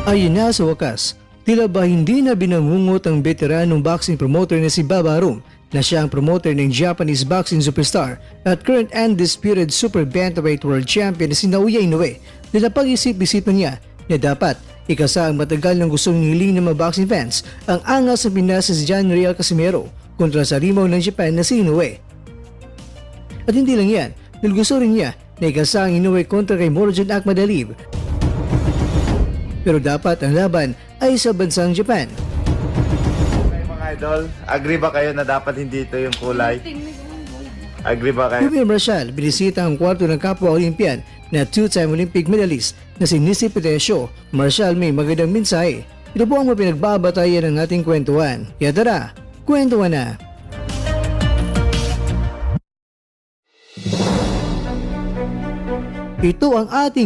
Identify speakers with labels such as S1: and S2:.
S1: Ayun na sa wakas, tila ba hindi na binangungot ang veteranong boxing promoter na si Baba Arum na siya ang promoter ng Japanese boxing superstar at current undisputed super bantamweight world champion na si Naoya Inoue na napag-isip-isipan niya na dapat ikasa ang matagal ng gustong nihiling ng mga boxing fans ang angas sa Pinas si John Real Casimero kontra sa rimaw ng Japan na si Inoue. At hindi lang yan, dahil gusto rin niya na ikasa ang Inoue kontra kay Morjan Akhmadalib. Pero dapat ang laban ay sa bansang Japan.
S2: Okay, mga idol, agree ba kayo na dapat hindi ito yung kulay? Agree ba kayo?
S1: Rubio Marcial binisita ang kwarto ng kapwa Olympian na two-time Olympic medalist na si Nisi Petesio. Marcial may magandang mensahe. Ito po ang mapinagbabatayan ng ating kwentuhan. Kaya tara, kwentuhan na! Ito ang ating